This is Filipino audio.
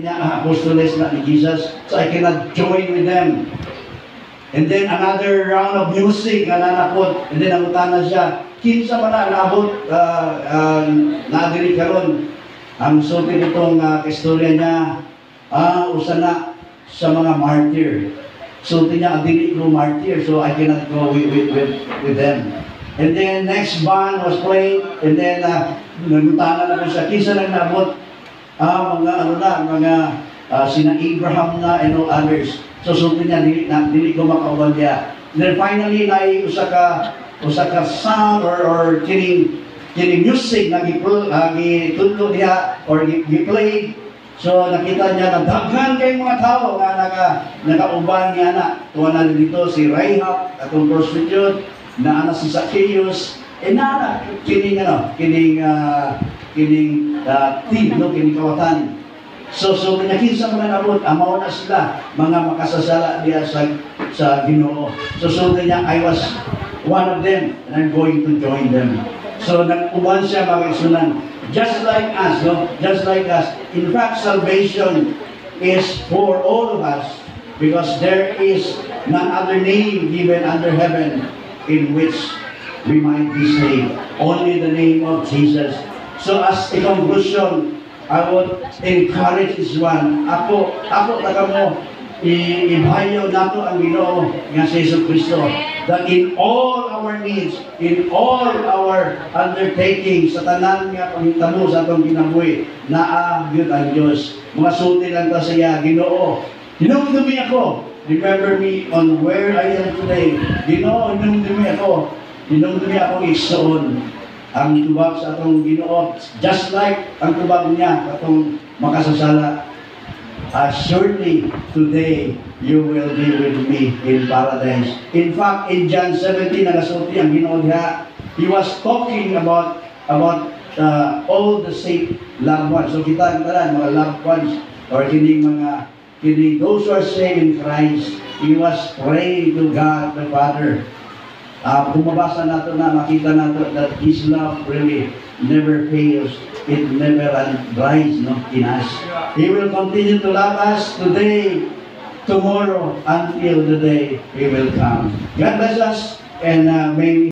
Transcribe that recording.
Apostles na ni Jesus, so I cannot join with them. And then another round of music na nanapot, and then namutana siya, kinsa man na naabot naadiri karon. Ang sulti nitong istorya niya, usa na sa mga martyr. Sulti niya, adili ko martyr, so I cannot go with them. And then next band was played, and then namutana na ko siya, kinsa na naabot, mga sina Abraham na and all others. So sulti niya, dili ko makauban niya. And then finally, usa ka sound or kining music na gitudlo niya or giplay. So nakita niya na daghan kay mga tao nga nakauban niya na. Tuwa na dito si Rahab, atong prostitute, na si Zacchaeus, na kining team, no, kining kawatan. So pinakinsa mo na nabot, amaw na sila, mga makasasala diya sa Ginoo. So niya, I was one of them, and I'm going to join them. So nag-uban siya mga isunan. Just like us, no? Just like us. In fact, salvation is for all of us, because there is none other name given under heaven in which we might be saved. Only the name of Jesus. So as a conclusion, I would encourage this one. Ako taga mo, ibayaw nato ang Ginoo nga si Jesus Kristo, that in all our needs, in all our undertaking, sa tanan nga pangitabo sa atong kinabuhi, gyud ang Dios. Mga sulti lang ta siya, Ginoo, hinumdumi ako. Remember me on where I am today. Ginoo, hinumdumi ako. Hinumdumi ako igsoon ang tubag sa atong Ginoo, just like ang tubag niya atong makasasala. Surely today you will be with me in paradise. In fact, in John 17 nagasulti ang Ginoo diha, he was talking about all the saved loved ones. So kita tanan mga loved ones or kining those who are saved in Christ. He was praying to God the Father. Bumabasa nato na, makita nato that His love really never fails. It never dries, no, in us. He will continue to love us today, tomorrow, until the day He will come. God bless us, and may